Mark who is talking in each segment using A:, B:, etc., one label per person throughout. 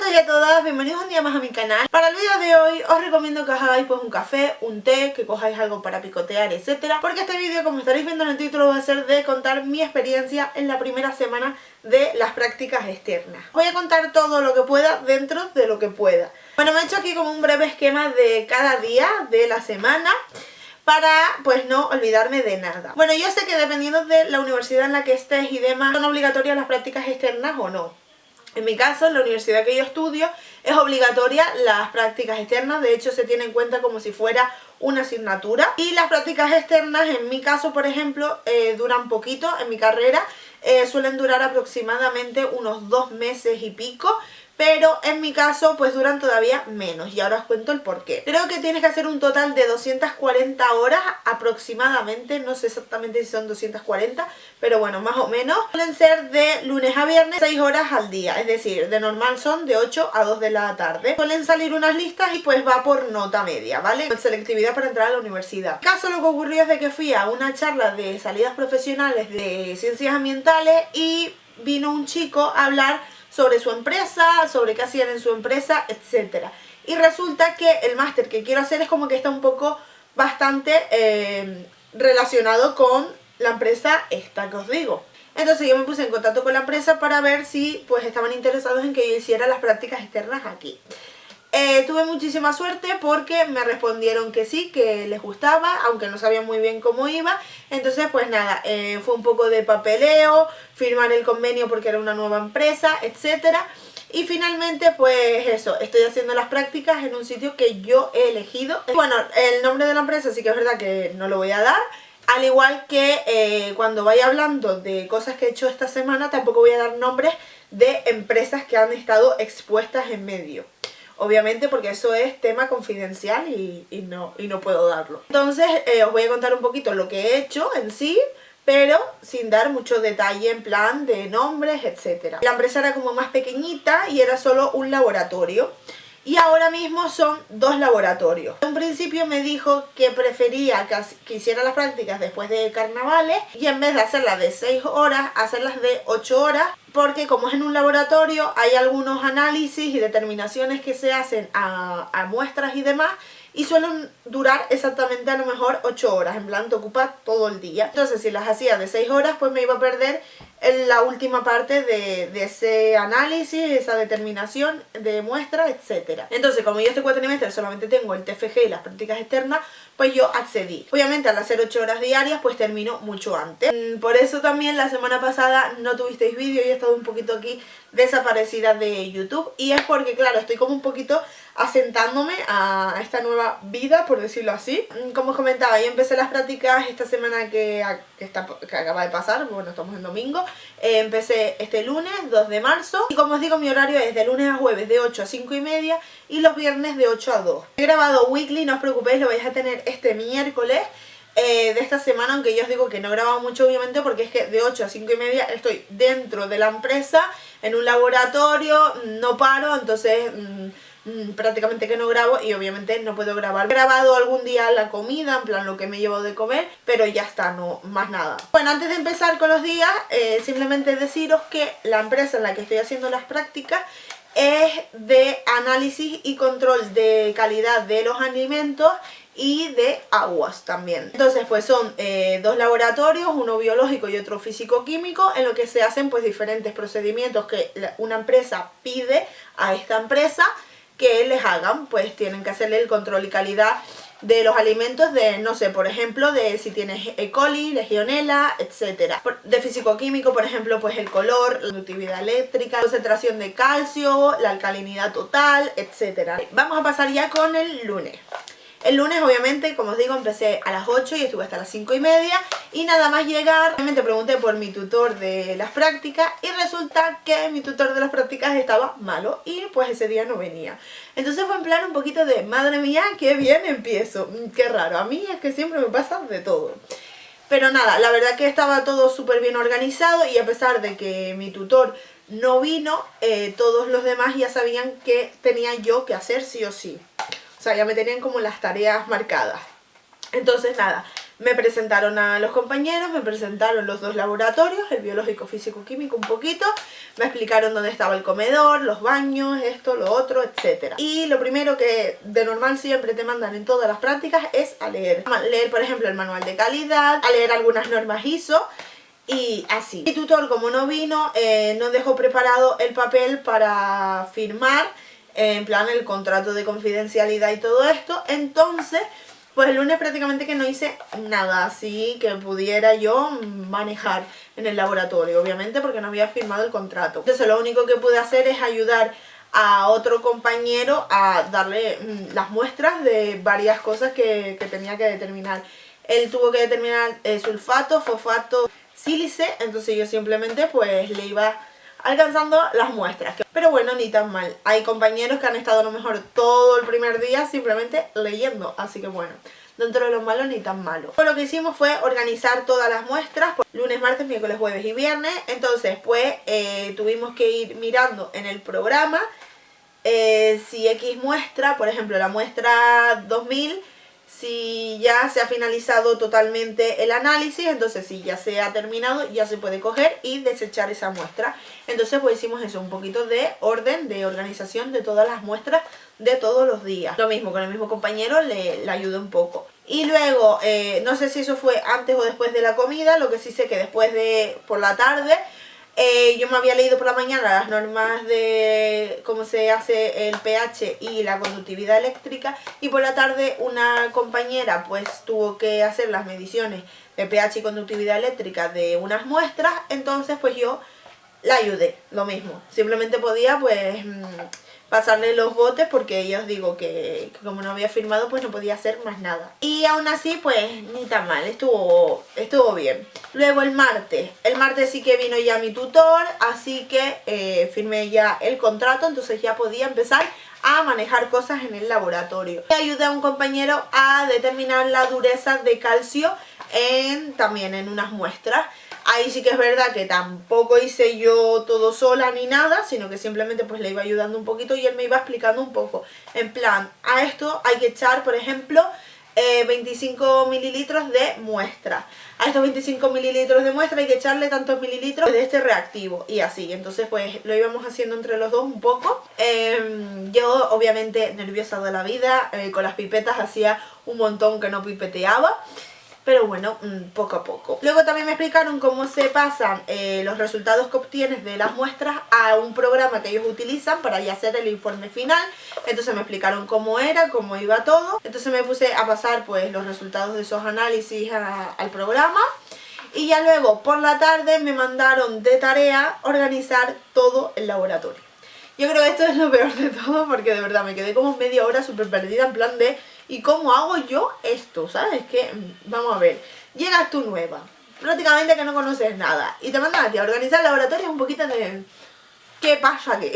A: todos y a todas, bienvenidos un día más a mi canal. Para el vídeo de hoy os recomiendo que os hagáis pues un café, un té, que cojáis algo para picotear, etcétera. Porque este vídeo, como estaréis viendo en el título, va a ser de contar mi experiencia en la primera semana de las prácticas externas. Voy a contar todo lo que pueda dentro de lo que pueda. Bueno, me he hecho aquí como un breve esquema de cada día de la semana, para pues no olvidarme de nada. Bueno, yo sé que dependiendo de la universidad en la que estés y demás, son obligatorias las prácticas externas o no. En mi caso, en la universidad que yo estudio, es obligatoria las prácticas externas. De hecho, se tiene en cuenta como si fuera una asignatura. Y las prácticas externas, en mi caso, por ejemplo, duran poquito. En mi carrera suelen durar aproximadamente unos 2 meses y pico. Pero en mi caso pues duran todavía menos y ahora os cuento el porqué. Creo que tienes que hacer un total de 240 horas aproximadamente, no sé exactamente si son 240, pero bueno, más o menos. Suelen ser de lunes a viernes 6 horas al día, es decir, de normal son de 8 a 2 de la tarde. Suelen salir unas listas y pues va por nota media, ¿vale? Selectividad para entrar a la universidad. En caso, lo que ocurrió es de que fui a una charla de salidas profesionales de ciencias ambientales y vino un chico a hablar sobre su empresa, sobre qué hacían en su empresa, etcétera. Y resulta que el máster que quiero hacer es como que está un poco bastante relacionado con la empresa esta que os digo. Entonces yo me puse en contacto con la empresa para ver si pues estaban interesados en que yo hiciera las prácticas externas aquí. Tuve muchísima suerte porque me respondieron que sí, que les gustaba, aunque no sabían muy bien cómo iba. Entonces pues nada, fue un poco de papeleo, firmar el convenio porque era una nueva empresa, etcétera. Y finalmente pues eso, estoy haciendo las prácticas en un sitio que yo he elegido. Bueno, el nombre de la empresa sí que es verdad que no lo voy a dar. Al igual que cuando vaya hablando de cosas que he hecho esta semana, tampoco voy a dar nombres de empresas que han estado expuestas en medio. Obviamente porque eso es tema confidencial y no puedo darlo. Entonces os voy a contar un poquito lo que he hecho en sí, pero sin dar mucho detalle en plan de nombres, etc. La empresa era como más pequeñita y era solo un laboratorio. Y ahora mismo son 2 laboratorios. En un principio me dijo que prefería que hiciera las prácticas después de carnavales y en vez de hacerlas de 6 horas, hacerlas de 8 horas. Porque como es en un laboratorio, hay algunos análisis y determinaciones que se hacen a muestras y demás. Y suelen durar exactamente a lo mejor 8 horas, en plan te ocupa todo el día. Entonces si las hacía de 6 horas pues me iba a perder en la última parte de ese análisis, esa determinación de muestra, etc. Entonces como yo este cuatrimestre solamente tengo el TFG y las prácticas externas, pues yo accedí. Obviamente al hacer 8 horas diarias pues termino mucho antes. Por eso también la semana pasada no tuvisteis vídeo y he estado un poquito aquí desaparecida de YouTube. Y es porque claro, estoy como un poquito asentándome a esta nueva vida, por decirlo así. Como os comentaba, yo empecé las prácticas esta semana que acaba de pasar, bueno, estamos en domingo. Empecé este lunes, 2 de marzo. Y como os digo, mi horario es de lunes a jueves de 8 a 5 y media y los viernes de 8 a 2. He grabado weekly, no os preocupéis, lo vais a tener este miércoles de esta semana, aunque yo os digo que no he grabado mucho obviamente porque es que de 8 a 5 y media estoy dentro de la empresa, en un laboratorio, no paro, entonces prácticamente que no grabo y obviamente no puedo grabar. He grabado algún día la comida, en plan lo que me llevo de comer, pero ya está, no más nada. Bueno, antes de empezar con los días, simplemente deciros que la empresa en la que estoy haciendo las prácticas es de análisis y control de calidad de los alimentos y de aguas también. Entonces pues son 2 laboratorios, uno biológico y otro físico-químico, en lo que se hacen pues diferentes procedimientos que una empresa pide a esta empresa que les hagan. Pues tienen que hacerle el control y calidad de los alimentos, de no sé, por ejemplo, de si tienes E. coli, legionela, etcétera. De físico-químico, por ejemplo, pues el color, la conductividad eléctrica, concentración de calcio, la alcalinidad total, etcétera. Vamos a pasar ya con el lunes. El lunes, obviamente, como os digo, empecé a las 8 y estuve hasta las 5 y media. Y nada más llegar, obviamente pregunté por mi tutor de las prácticas y resulta que mi tutor de las prácticas estaba malo y pues ese día no venía. Entonces fue en plan un poquito de, madre mía, qué bien empiezo. Qué raro, a mí es que siempre me pasa de todo. Pero nada, la verdad que estaba todo súper bien organizado y a pesar de que mi tutor no vino, todos los demás ya sabían que tenía yo que hacer sí o sí. O sea, ya me tenían como las tareas marcadas. Entonces nada, Me presentaron a los compañeros, me presentaron los dos laboratorios, el biológico, físico, químico un poquito, me explicaron dónde estaba el comedor, los baños, esto, lo otro, etc. Y lo primero que de normal siempre te mandan en todas las prácticas es a leer. A leer, por ejemplo, el manual de calidad, a leer algunas normas ISO y así. Mi tutor, como no vino, no dejó preparado el papel para firmar, en plan el contrato de confidencialidad y todo esto, entonces pues el lunes prácticamente que no hice nada así que pudiera yo manejar en el laboratorio, obviamente porque no había firmado el contrato. Entonces lo único que pude hacer es ayudar a otro compañero a darle las muestras de varias cosas que tenía que determinar. Él tuvo que determinar sulfato, fosfato, sílice, entonces yo simplemente pues le iba alcanzando las muestras. Pero bueno, ni tan mal. Hay compañeros que han estado a lo mejor todo el primer día simplemente leyendo, así que bueno, dentro de lo malo ni tan malo. Lo que hicimos fue organizar todas las muestras, lunes, martes, miércoles, jueves y viernes. Entonces pues tuvimos que ir mirando en el programa si X muestra, por ejemplo la muestra 2000, si ya se ha finalizado totalmente el análisis, entonces si ya se ha terminado, ya se puede coger y desechar esa muestra. Entonces pues hicimos eso, un poquito de orden, de organización de todas las muestras de todos los días. Lo mismo, con el mismo compañero le ayudé un poco. Y luego, no sé si eso fue antes o después de la comida, lo que sí sé que después de, por la tarde, yo me había leído por la mañana las normas de cómo se hace el pH y la conductividad eléctrica, y por la tarde una compañera pues tuvo que hacer las mediciones de pH y conductividad eléctrica de unas muestras, entonces pues yo la ayudé, lo mismo, simplemente podía pues pasarle los botes porque ya os digo que como no había firmado pues no podía hacer más nada. Y aún así pues ni tan mal, estuvo bien. Luego el martes sí que vino ya mi tutor, así que firmé ya el contrato, entonces ya podía empezar a manejar cosas en el laboratorio. Y ayudé a un compañero a determinar la dureza de calcio también en unas muestras. Ahí sí que es verdad que tampoco hice yo todo sola ni nada, sino que simplemente pues le iba ayudando un poquito y él me iba explicando un poco. En plan, a esto hay que echar, por ejemplo, 25 mililitros de muestra. A estos 25 mililitros de muestra hay que echarle tantos mililitros de este reactivo y así. Entonces pues lo íbamos haciendo entre los dos un poco. Yo obviamente nerviosa de la vida, con las pipetas hacía un montón que no pipeteaba. Pero bueno, poco a poco. Luego también me explicaron cómo se pasan los resultados que obtienes de las muestras a un programa que ellos utilizan para ya hacer el informe final. Entonces me explicaron cómo era, cómo iba todo. Entonces me puse a pasar pues los resultados de esos análisis al programa. Y ya luego por la tarde me mandaron de tarea organizar todo el laboratorio. Yo creo que esto es lo peor de todo porque de verdad me quedé como media hora súper perdida en plan de ¿y cómo hago yo esto? ¿Sabes? Que vamos a ver, llegas tú nueva, prácticamente que no conoces nada y te mandan a ti a organizar el laboratorio un poquito de ¿qué pasa aquí?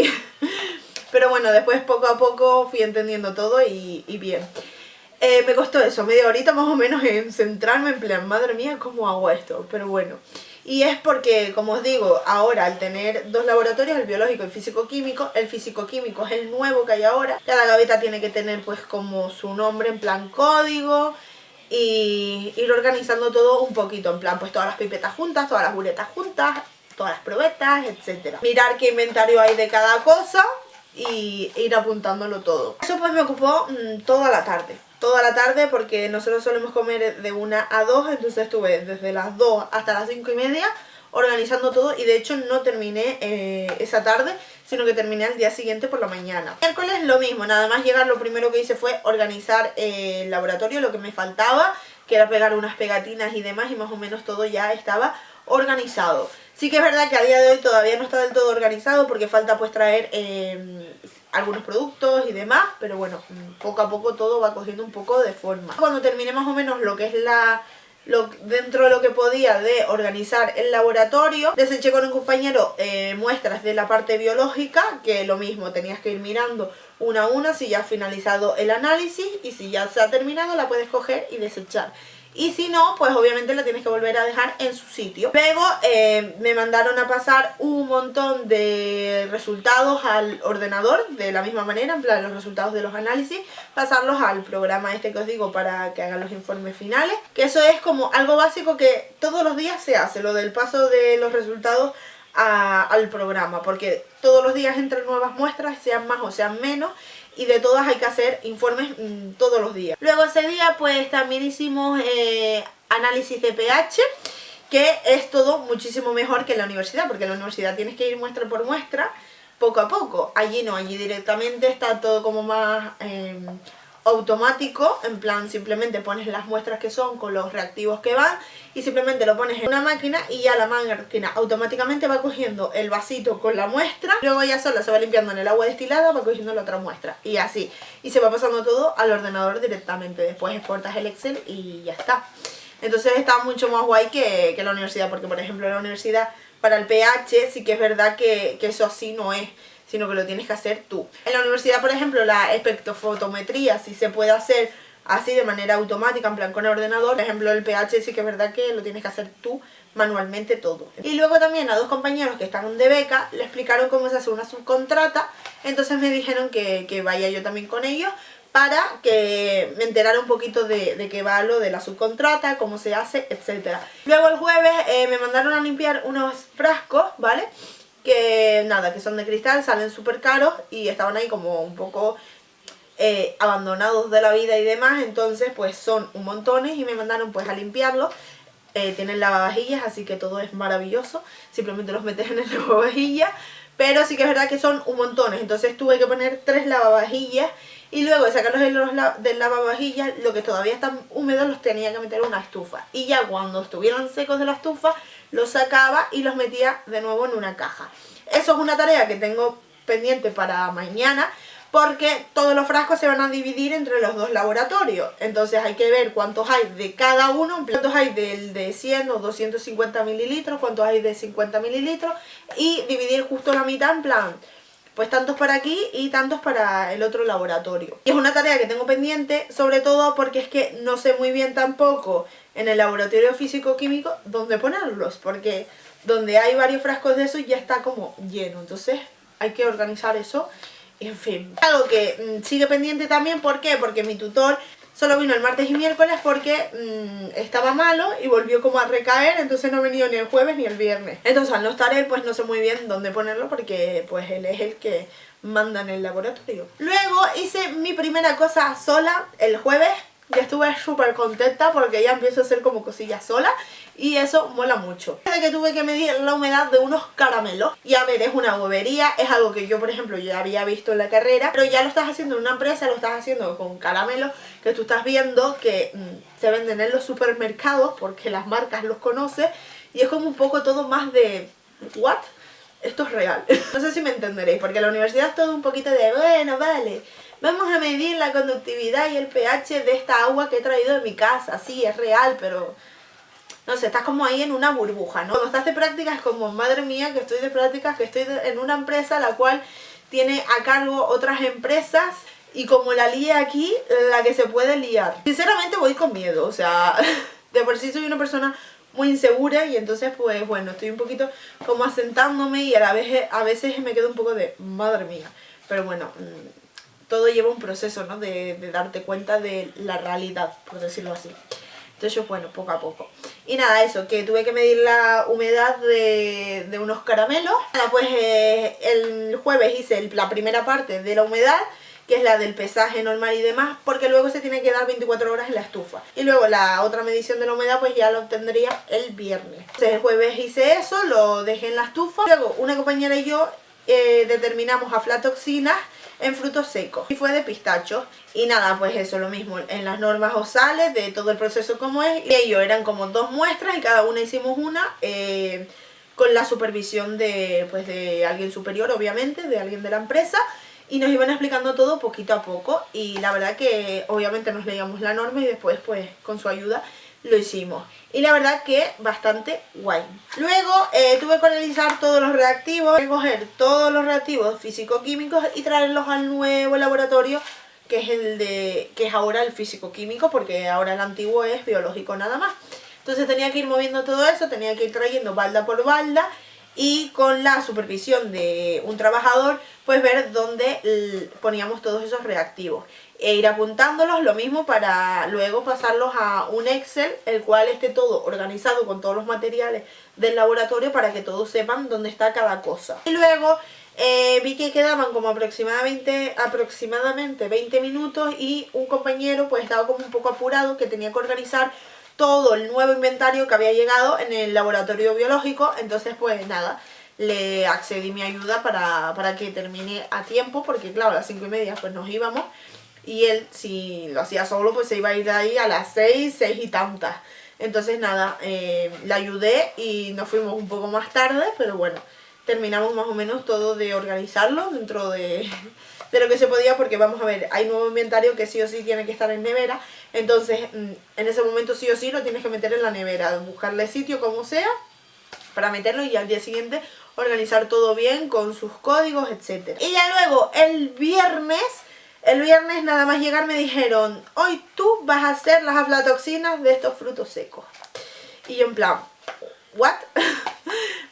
A: Pero bueno, después poco a poco fui entendiendo todo y bien. Me costó eso, media horita más o menos en centrarme en plan, madre mía, ¿cómo hago esto? Pero bueno. Y es porque, como os digo, ahora al tener dos laboratorios, el biológico y el físico-químico es el nuevo que hay ahora. Cada gaveta tiene que tener pues como su nombre en plan código y ir organizando todo un poquito, en plan pues todas las pipetas juntas, todas las buletas juntas, todas las probetas, etc. Mirar qué inventario hay de cada cosa y ir apuntándolo todo. Eso pues me ocupó toda la tarde porque nosotros solemos comer de 1 a 2, entonces estuve desde las 2 hasta las 5:30 organizando todo y de hecho no terminé esa tarde, sino que terminé al día siguiente por la mañana. Miércoles lo mismo, nada más llegar lo primero que hice fue organizar el laboratorio, lo que me faltaba, que era pegar unas pegatinas y demás, y más o menos todo ya estaba organizado. Sí que es verdad que a día de hoy todavía no está del todo organizado porque falta pues traer algunos productos y demás, pero bueno, poco a poco todo va cogiendo un poco de forma. Cuando terminé más o menos lo que es dentro de lo que podía de organizar el laboratorio, deseché con un compañero muestras de la parte biológica, que lo mismo, tenías que ir mirando una a una si ya has finalizado el análisis y si ya se ha terminado la puedes coger y desechar. y si no, pues obviamente la tienes que volver a dejar en su sitio. Luego me mandaron a pasar un montón de resultados al ordenador de la misma manera, en plan los resultados de los análisis, pasarlos al programa este que os digo para que hagan los informes finales, que eso es como algo básico que todos los días se hace, lo del paso de los resultados al programa, porque todos los días entran nuevas muestras, sean más o sean menos, y de todas hay que hacer informes todos los días. Luego ese día pues también hicimos análisis de pH, que es todo muchísimo mejor que en la universidad, porque en la universidad tienes que ir muestra por muestra, poco a poco. Allí no, allí directamente está todo como más automático, en plan simplemente pones las muestras que son con los reactivos que van y simplemente lo pones en una máquina y ya la máquina automáticamente va cogiendo el vasito con la muestra, luego ya sola se va limpiando en el agua destilada, va cogiendo la otra muestra y así, y se va pasando todo al ordenador directamente. Después exportas el Excel y ya está. Entonces está mucho más guay que la universidad, porque por ejemplo en la universidad para el pH sí que es verdad que eso así no es, sino que lo tienes que hacer tú. En la universidad, por ejemplo, la espectrofotometría sí se puede hacer así de manera automática, en plan con el ordenador. Por ejemplo, el pH sí que es verdad que lo tienes que hacer tú manualmente todo. Y luego también a dos compañeros que están de beca le explicaron cómo se hace una subcontrata, entonces me dijeron que vaya yo también con ellos para que me enterara un poquito de qué va lo de la subcontrata, cómo se hace, etc. Luego el jueves me mandaron a limpiar unos frascos, ¿vale? Que nada, que son de cristal, salen súper caros y estaban ahí como un poco abandonados de la vida y demás, entonces pues son un montones y me mandaron pues a limpiarlos. Tienen lavavajillas, así que todo es maravilloso, simplemente los metes en el lavavajillas, pero sí que es verdad que son un montones, entonces tuve que poner 3 lavavajillas y luego de sacarlos del lavavajillas, lo que todavía están húmedos los tenía que meter en una estufa, y ya cuando estuvieran secos de la estufa los sacaba y los metía de nuevo en una caja. Eso es una tarea que tengo pendiente para mañana, porque todos los frascos se van a dividir entre los dos laboratorios, entonces hay que ver cuántos hay de cada uno, cuántos hay del de 100 o 250 mililitros, cuántos hay de 50 mililitros, y dividir justo la mitad, en plan, pues tantos para aquí y tantos para el otro laboratorio. Y es una tarea que tengo pendiente, sobre todo porque es que no sé muy bien tampoco en el laboratorio físico-químico dónde ponerlos, porque donde hay varios frascos de esos ya está como lleno, entonces hay que organizar eso. En fin, algo que sigue pendiente también, ¿por qué? Porque mi tutor solo vino el martes y miércoles porque estaba malo y volvió como a recaer, entonces no ha venido ni el jueves ni el viernes. Entonces al no estar él, pues no sé muy bien dónde ponerlo, porque pues él es el que manda en el laboratorio. Luego hice mi primera cosa sola el jueves. Ya estuve súper contenta porque ya empiezo a hacer como cosillas sola y eso mola mucho. Desde que tuve que medir la humedad de unos caramelos, y a ver, es una bobería, es algo que yo por ejemplo ya había visto en la carrera, pero ya lo estás haciendo en una empresa, lo estás haciendo con caramelos que tú estás viendo que se venden en los supermercados porque las marcas los conoces, y es como un poco todo más de ¿what? Esto es real. No sé si me entenderéis, porque la universidad es todo un poquito de bueno, vale, vamos a medir la conductividad y el pH de esta agua que he traído de mi casa. Sí, es real, pero no sé, estás como ahí en una burbuja, ¿no? Cuando estás de prácticas, como madre mía, que estoy de prácticas, que estoy en una empresa la cual tiene a cargo otras empresas, y como la líe aquí, la que se puede liar. Sinceramente voy con miedo, o sea, de por sí soy una persona muy insegura, y entonces pues bueno, estoy un poquito como asentándome y a veces me quedo un poco de madre mía, pero bueno, todo lleva un proceso, ¿no? De darte cuenta de la realidad, por decirlo así. Entonces bueno, poco a poco. Y nada, eso, que tuve que medir la humedad de unos caramelos. Nada, pues el jueves hice la primera parte de la humedad, que es la del pesaje normal y demás, porque luego se tiene que dar 24 horas en la estufa. Y luego la otra medición de la humedad pues ya la obtendría el viernes. Entonces el jueves hice eso, lo dejé en la estufa. Luego una compañera y yo determinamos aflatoxinas en frutos secos, y fue de pistacho. Y nada, pues eso, lo mismo, en las normas os sale de todo el proceso como es. Y ellos eran como 2 muestras y cada una hicimos una con la supervisión de alguien superior, obviamente, de alguien de la empresa. Y nos iban explicando todo poquito a poco, y la verdad que obviamente nos leíamos la norma y después pues con su ayuda lo hicimos. Y la verdad que bastante guay. Luego tuve que analizar todos los reactivos, recoger todos los reactivos físico-químicos y traerlos al nuevo laboratorio que es que es ahora el físico-químico, porque ahora el antiguo es biológico nada más. Entonces tenía que ir moviendo todo eso, tenía que ir trayendo balda por balda y con la supervisión de un trabajador, pues ver dónde poníamos todos esos reactivos. E ir apuntándolos, lo mismo para luego pasarlos a un Excel, el cual esté todo organizado con todos los materiales del laboratorio para que todos sepan dónde está cada cosa. Y luego vi que quedaban como aproximadamente 20 minutos y un compañero pues estaba como un poco apurado, que tenía que organizar todo el nuevo inventario que había llegado en el laboratorio biológico. Entonces pues nada, le accedí mi ayuda para que termine a tiempo, porque claro, a las 5:30 pues nos íbamos y él, si lo hacía solo, pues se iba a ir de ahí a las 6 y tantas. Entonces nada, le ayudé y nos fuimos un poco más tarde, pero bueno, terminamos más o menos todo de organizarlo dentro de lo que se podía, porque vamos a ver, hay nuevo inventario que sí o sí tiene que estar en nevera. Entonces en ese momento sí o sí lo tienes que meter en la nevera, buscarle sitio como sea para meterlo, y al día siguiente organizar todo bien con sus códigos, etc. Y ya luego el viernes nada más llegar me dijeron: hoy tú vas a hacer las aflatoxinas de estos frutos secos. Y yo en plan, ¿what?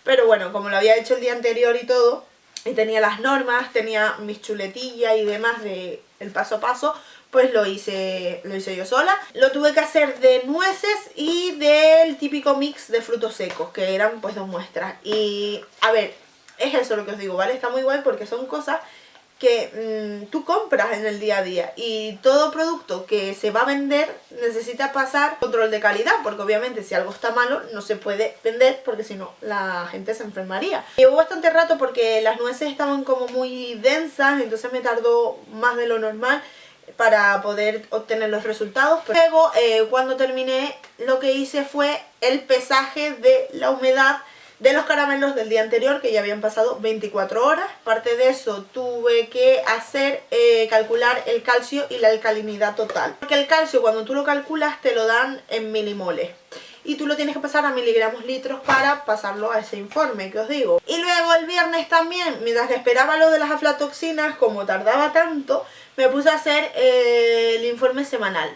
A: Pero bueno, como lo había hecho el día anterior y todo, y tenía las normas, tenía mis chuletillas y demás de el paso a paso, pues lo hice yo sola. Lo tuve que hacer de nueces y del típico mix de frutos secos, que eran pues 2 muestras. Y a ver, es eso lo que os digo, ¿vale? Está muy guay porque son cosas que tú compras en el día a día, y todo producto que se va a vender necesita pasar control de calidad, porque obviamente si algo está malo no se puede vender, porque si no la gente se enfermaría. Llevó bastante rato porque las nueces estaban como muy densas, entonces me tardó más de lo normal para poder obtener los resultados. Pero luego cuando terminé, lo que hice fue el pesaje de la humedad de los caramelos del día anterior, que ya habían pasado 24 horas. Aparte de eso, tuve que hacer, calcular el calcio y la alcalinidad total. Porque el calcio, cuando tú lo calculas, te lo dan en milimoles. Y tú lo tienes que pasar a miligramos litros para pasarlo a ese informe que os digo. Y luego el viernes también, mientras que esperaba lo de las aflatoxinas, como tardaba tanto, me puse a hacer el informe semanal.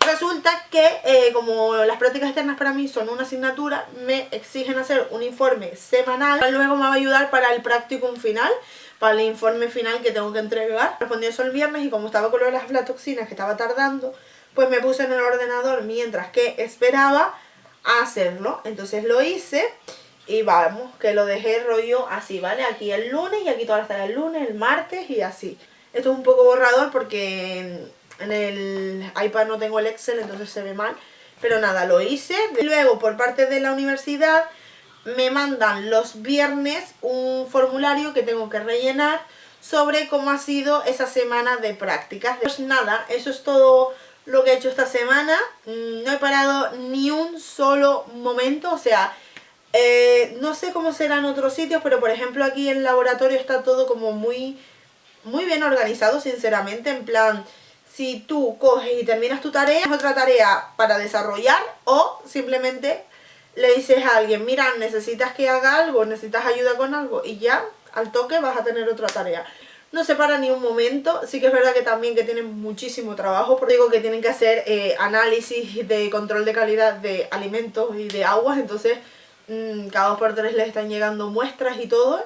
A: Resulta que como las prácticas externas para mí son una asignatura, me exigen hacer un informe semanal. Luego me va a ayudar para el practicum final, para el informe final que tengo que entregar. Respondí eso el viernes, y como estaba con lo de las aflatoxinas que estaba tardando, pues me puse en el ordenador mientras que esperaba a hacerlo. Entonces lo hice y vamos, que lo dejé rollo así, ¿vale? Aquí el lunes y aquí todas las tareas el lunes, el martes y así. Esto es un poco borrador porque en el iPad no tengo el Excel, entonces se ve mal. Pero nada, lo hice. Luego, por parte de la universidad, me mandan los viernes un formulario que tengo que rellenar sobre cómo ha sido esa semana de prácticas. Pues nada, eso es todo lo que he hecho esta semana. No he parado ni un solo momento, o sea, no sé cómo será en otros sitios, pero por ejemplo aquí en el laboratorio está todo como muy bien organizado, sinceramente, en plan, si tú coges y terminas tu tarea, es otra tarea para desarrollar, o simplemente le dices a alguien: mira, necesitas que haga algo, necesitas ayuda con algo, y ya al toque vas a tener otra tarea. No se para ni un momento. Sí que es verdad que también que tienen muchísimo trabajo, porque digo que tienen que hacer análisis de control de calidad de alimentos y de aguas, entonces cada 2 por 3 les están llegando muestras y todo.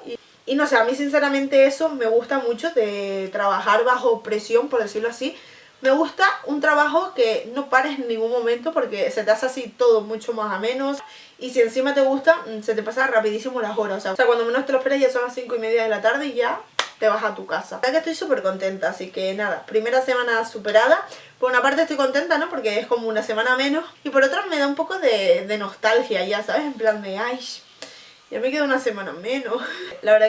A: Y no sé, a mí sinceramente eso me gusta mucho, de trabajar bajo presión, por decirlo así. Me gusta un trabajo que no pares en ningún momento, porque se te hace así todo mucho más ameno. Y si encima te gusta, se te pasa rapidísimo las horas. O sea, cuando menos te lo esperas ya son las 5:30 de la tarde y ya te vas a tu casa. La verdad que estoy súper contenta, así que nada, primera semana superada. Por una parte estoy contenta, ¿no? Porque es como una semana menos. Y por otra me da un poco de nostalgia ya, ¿sabes? En plan de, ay, ya me queda una semana menos. La verdad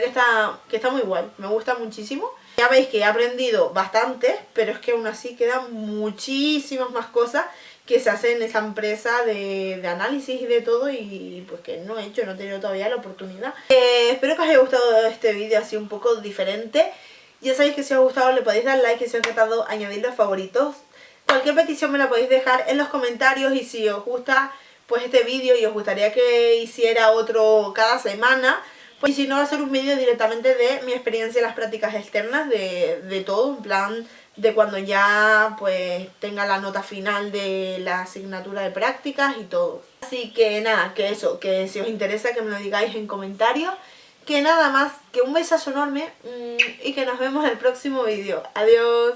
A: que está muy guay, me gusta muchísimo. Ya veis que he aprendido bastante, pero es que aún así quedan muchísimas más cosas que se hacen en esa empresa de análisis y de todo, y pues que no he hecho, no he tenido todavía la oportunidad. Espero que os haya gustado este vídeo así un poco diferente. Ya sabéis que si os ha gustado le podéis dar like, y si os ha encantado añadirlo a favoritos. Cualquier petición me la podéis dejar en los comentarios, y si os gusta pues este vídeo y os gustaría que hiciera otro cada semana, pues, y si no, hacer un vídeo directamente de mi experiencia en las prácticas externas, de todo, en plan de cuando ya pues tenga la nota final de la asignatura de prácticas y todo. Así que nada, que eso, que si os interesa que me lo digáis en comentarios. Que nada más, que un besazo enorme y que nos vemos en el próximo vídeo. Adiós.